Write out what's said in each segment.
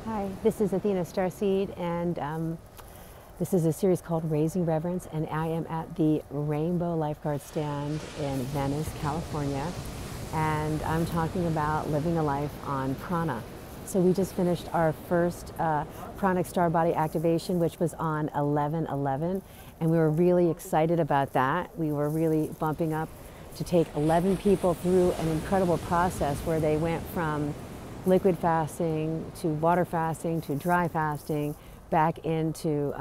Hi, this is Athena Starseed, and this is a series called Raising Reverence, and I am at the Rainbow Lifeguard Stand in Venice, California, and I'm talking about living a life on prana. So we just finished our first Pranic StarBody activation, which was on 11/11, and we were really excited about that. We were really bumping up to take 11 people through an incredible process where they went from liquid fasting to water fasting to dry fasting back into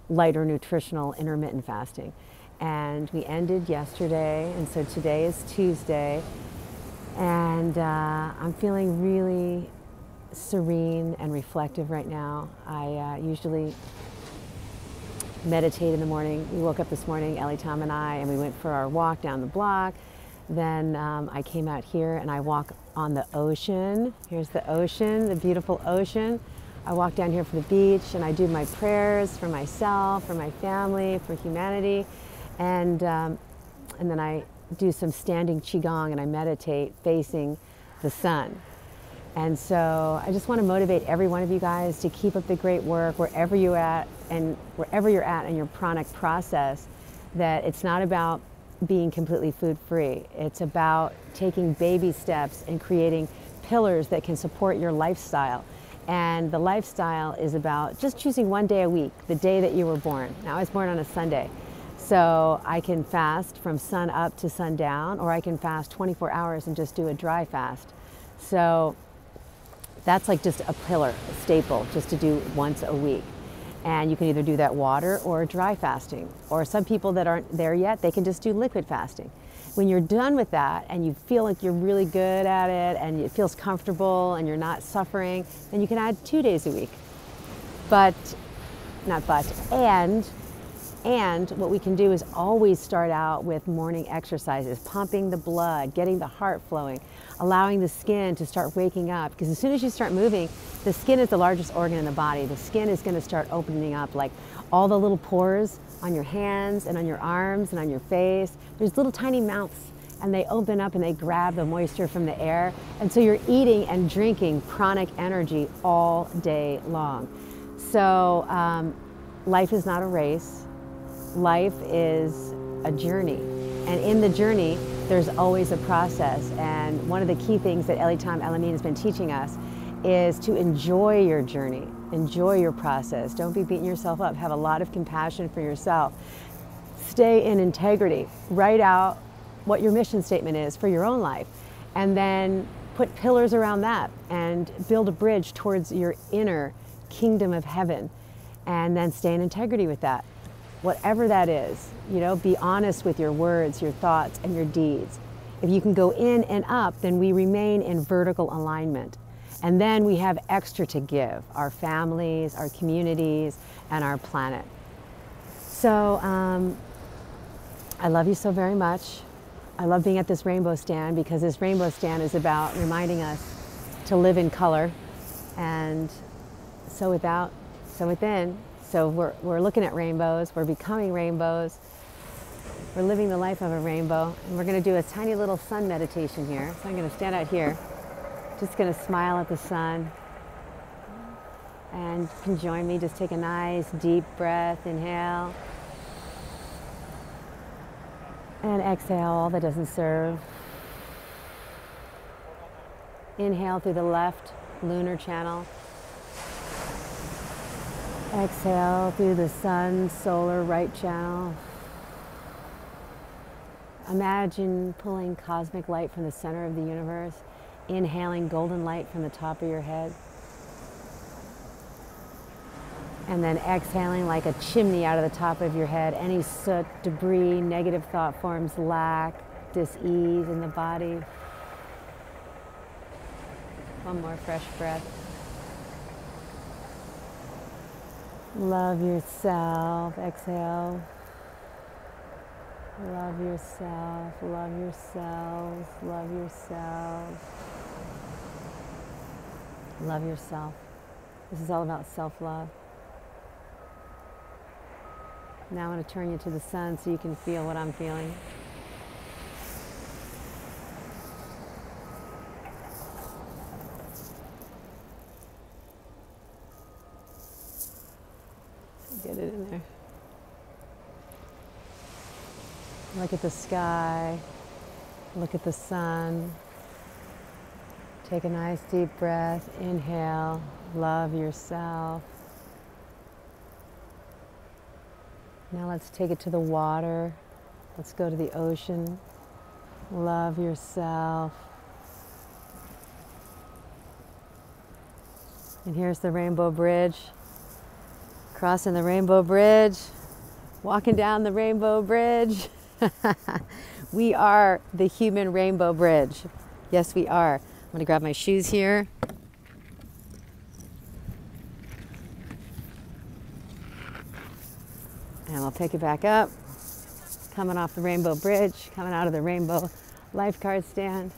lighter nutritional intermittent fasting. And we ended yesterday, and so today is Tuesday, and I'm feeling really serene and reflective right now. I usually meditate in the morning. We woke up this morning, Ellie, Tom, and I, and we went for our walk down the block. Then I came out here and I walk on the ocean. Here's the ocean, the beautiful ocean. I walk down here for the beach and I do my prayers for myself, for my family, for humanity. And then I do some standing qigong and I meditate facing the sun. And so I just want to motivate every one of you guys to keep up the great work wherever you're at in your pranic process, that it's not about being completely food-free. It's about taking baby steps and creating pillars that can support your lifestyle. And the lifestyle is about just choosing one day a week, the day that you were born. Now, I was born on a Sunday, so I can fast from sun up to sundown, or I can fast 24 hours and just do a dry fast. So that's like just a pillar, a staple, just to do once a week. And you can either do that water or dry fasting. Or some people that aren't there yet, they can just do liquid fasting. When you're done with that and you feel like you're really good at it and it feels comfortable and you're not suffering, then you can add 2 days a week. And what we can do is always start out with morning exercises, pumping the blood, getting the heart flowing, allowing the skin to start waking up. Because as soon as you start moving, the skin is the largest organ in the body. The skin is going to start opening up, like all the little pores on your hands and on your arms and on your face. There's little tiny mouths, and they open up and they grab the moisture from the air. And so you're eating and drinking pranic energy all day long. So life is not a race. Life is a journey, and in the journey there's always a process. And one of the key things that Ellie Tom Elamine has been teaching us is to enjoy your journey, enjoy your process. Don't be beating yourself up. Have a lot of compassion for yourself. Stay in integrity. Write out what your mission statement is for your own life, and then put pillars around that and build a bridge towards your inner kingdom of heaven, and then stay in integrity with that. Whatever that is, be honest with your words, your thoughts, and your deeds. If you can go in and up, then we remain in vertical alignment. And then we have extra to give, our families, our communities, and our planet. So I love you so very much. I love being at this rainbow stand, because this rainbow stand is about reminding us to live in color, and so without, so within. So we're looking at rainbows, we're becoming rainbows, we're living the life of a rainbow, and we're going to do a tiny little sun meditation here. So I'm going to stand out here, just going to smile at the sun, and you can join me. Just take a nice deep breath, inhale, and exhale all that doesn't serve. Inhale through the left lunar channel. Exhale through the sun, solar right channel. Imagine pulling cosmic light from the center of the universe, inhaling golden light from the top of your head, and then exhaling like a chimney out of the top of your head. Any soot, debris, negative thought forms, lack, dis-ease in the body. One more fresh breath. Love yourself. Exhale. Love yourself. Love yourselves. Love yourselves. Love yourself. This is all about self-love. Now I'm going to turn you to the sun so you can feel what I'm feeling. Get it in there. Look at the sky. Look at the sun. Take a nice deep breath. Inhale. Love yourself. Now let's take it to the water. Let's go to the ocean. Love yourself. And here's the Rainbow Bridge. Crossing the Rainbow Bridge. Walking down the Rainbow Bridge. We are the human Rainbow Bridge. Yes, we are. I'm gonna grab my shoes here. And I'll pick it back up. Coming off the Rainbow Bridge, coming out of the Rainbow lifeguard stand.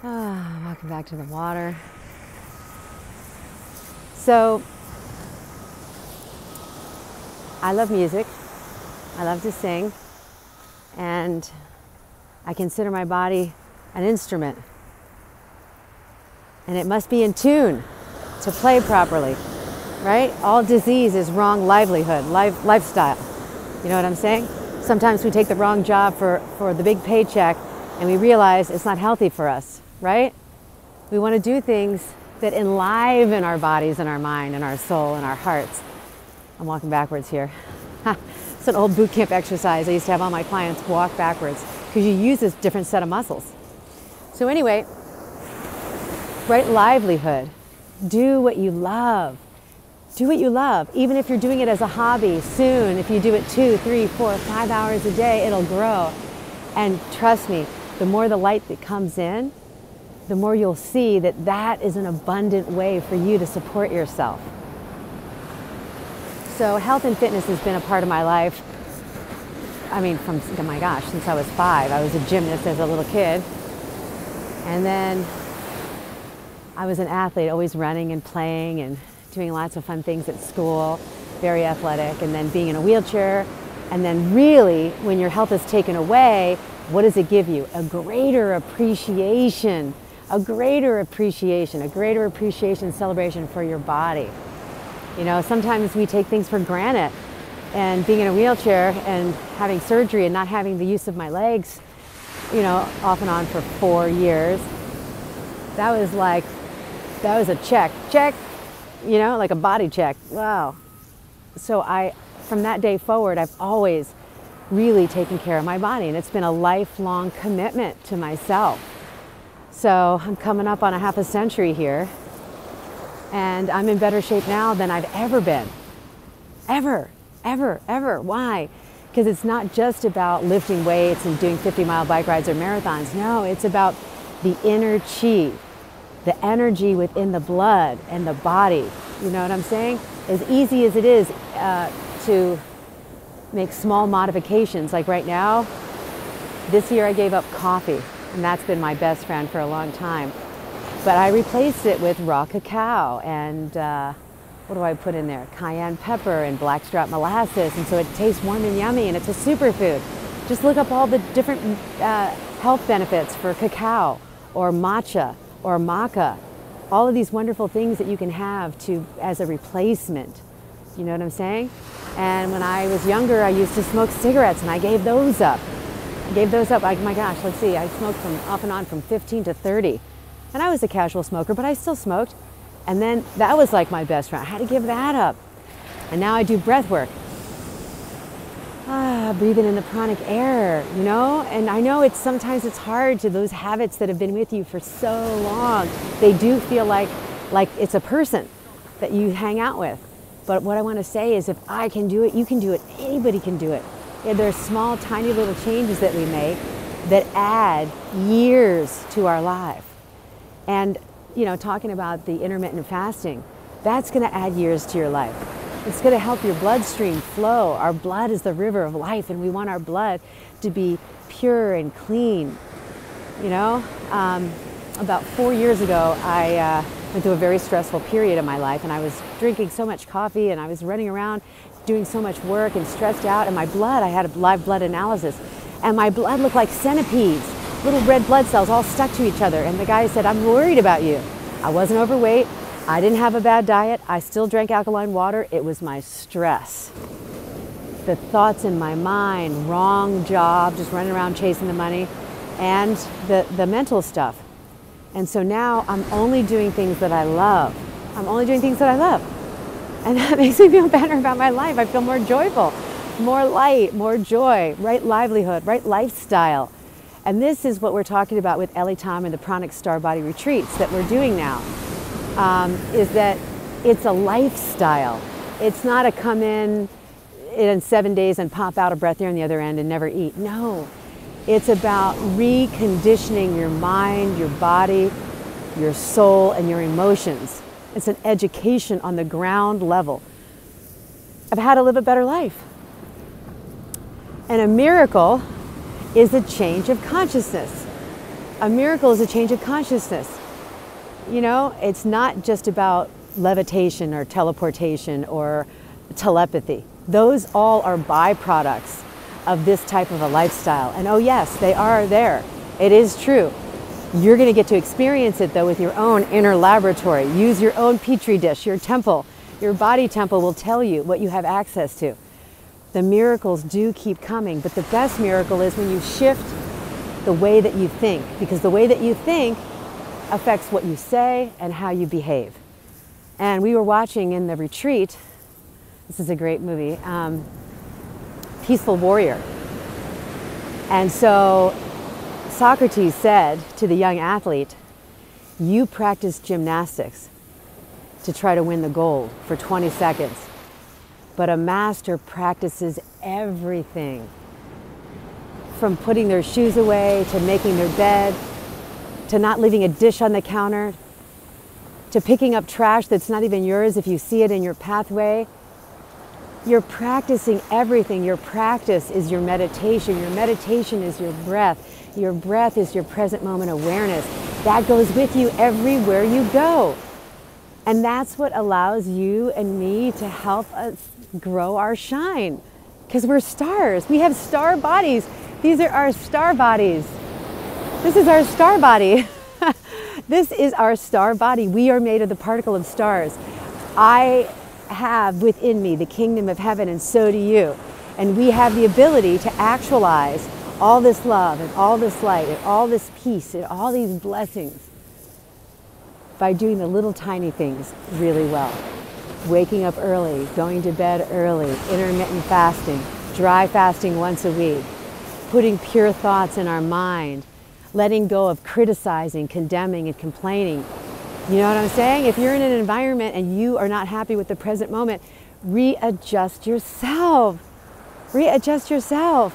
Walking back to the water. So, I love music. I love to sing. And I consider my body an instrument. And it must be in tune to play properly, right? All disease is wrong livelihood, lifestyle. You know what I'm saying? Sometimes we take the wrong job for the big paycheck and we realize it's not healthy for us, right? We want to do things that enliven our bodies and our mind and our soul and our hearts. I'm walking backwards here. It's an old boot camp exercise. I used to have all my clients walk backwards because you use this different set of muscles. So anyway, right livelihood. Do what you love. Do what you love. Even if you're doing it as a hobby, soon, if you do it 2, 3, 4, 5 hours a day, it'll grow. And trust me, the more the light that comes in, the more you'll see that that is an abundant way for you to support yourself. So health and fitness has been a part of my life. I mean, oh my gosh, since I was 5. I was a gymnast as a little kid. And then I was an athlete, always running and playing and doing lots of fun things at school, very athletic, and then being in a wheelchair. And then really, when your health is taken away, what does it give you? A greater appreciation, a greater appreciation, celebration for your body. You know, sometimes we take things for granted. And being in a wheelchair and having surgery and not having the use of my legs, you know, off and on for 4 years, that was a check, you know, like a body check. Wow. So from that day forward, I've always really taken care of my body, and it's been a lifelong commitment to myself. So I'm coming up on a half a century here, and I'm in better shape now than I've ever been. Ever. Why? Because it's not just about lifting weights and doing 50-mile bike rides or marathons. No, it's about the inner chi, the energy within the blood and the body. You know what I'm saying? As easy as it is to make small modifications, like right now, this year I gave up coffee, and that's been my best friend for a long time. But I replaced it with raw cacao and what do I put in there? Cayenne pepper and blackstrap molasses, and so it tastes warm and yummy, and it's a superfood. Just look up all the different health benefits for cacao or matcha or maca. All of these wonderful things that you can have as a replacement. You know what I'm saying? And when I was younger, I used to smoke cigarettes, and I gave those up. My gosh, let's see, I smoked from off and on from 15 to 30. And I was a casual smoker, but I still smoked. And then that was like my best friend. I had to give that up. And now I do breath work. Breathing in the pranic air, you know? And I know sometimes it's hard to those habits that have been with you for so long. They do feel like it's a person that you hang out with. But what I want to say is, if I can do it, you can do it. Anybody can do it. Yeah, there are small, tiny little changes that we make that add years to our life. And you know, talking about the intermittent fasting, that's going to add years to your life. It's going to help your bloodstream flow. Our blood is the river of life, and we want our blood to be pure and clean. You know, about 4 years ago, I went through a very stressful period of my life, and I was drinking so much coffee, and I was running around doing so much work and stressed out, and my blood, I had a live blood analysis, and my blood looked like centipedes. Little red blood cells all stuck to each other. And the guy said, "I'm worried about you." I wasn't overweight. I didn't have a bad diet. I still drank alkaline water. It was my stress. The thoughts in my mind, wrong job, just running around chasing the money, and the mental stuff. And so now I'm only doing things that I love. I'm only doing things that I love. And that makes me feel better about my life. I feel more joyful, more light, more joy, right livelihood, right lifestyle. And this is what we're talking about with Ellie Tom and the Pranic StarBody retreats that we're doing now, is that it's a lifestyle. It's not a come in 7 days and pop out a breath air on the other end and never eat. No, it's about reconditioning your mind, your body, your soul, and your emotions. It's an education on the ground level of how to live a better life. And a miracle is a change of consciousness. A miracle is a change of consciousness. You know, it's not just about levitation or teleportation or telepathy. Those all are byproducts of this type of a lifestyle. And oh yes, they are there. It is true. You're going to get to experience it though with your own inner laboratory. Use your own petri dish, your temple. Your body temple will tell you what you have access to. The miracles do keep coming, but the best miracle is when you shift the way that you think, because the way that you think affects what you say and how you behave. And we were watching in the retreat, this is a great movie, Peaceful Warrior. And so Socrates said to the young athlete, you practice gymnastics to try to win the gold for 20 seconds, but a master practices everything, from putting their shoes away, to making their bed, to not leaving a dish on the counter, to picking up trash that's not even yours if you see it in your pathway. You're practicing everything. Your practice is your meditation. Your meditation is your breath. Your breath is your present moment awareness. That goes with you everywhere you go. And that's what allows you and me to help us grow our shine. Because we're stars. We have star bodies. These are our star bodies. This is our star body. This is our star body. We are made of the particle of stars. I have within me the kingdom of heaven, and so do you. And we have the ability to actualize all this love and all this light and all this peace and all these blessings by doing the little tiny things really well. Waking up early, going to bed early, intermittent fasting, dry fasting once a week, putting pure thoughts in our mind, letting go of criticizing, condemning, and complaining. You know what I'm saying? If you're in an environment and you are not happy with the present moment, readjust yourself. Readjust yourself.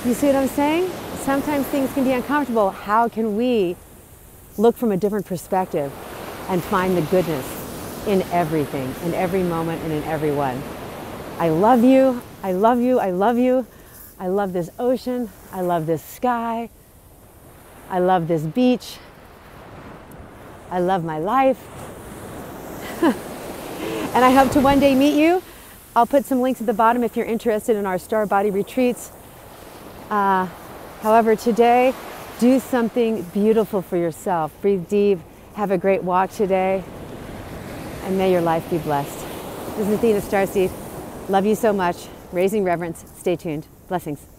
You see what I'm saying? Sometimes things can be uncomfortable. How can we look from a different perspective and find the goodness in everything, in every moment, and in everyone? I love you. I love you. I love you. I love this ocean. I love this sky. I love this beach. I love my life. And I hope to one day meet you. I'll put some links at the bottom if you're interested in our StarBody retreats. However, today, do something beautiful for yourself. Breathe deep. Have a great walk today. And may your life be blessed. This is Athena Starseed. Love you so much. Raising reverence. Stay tuned. Blessings.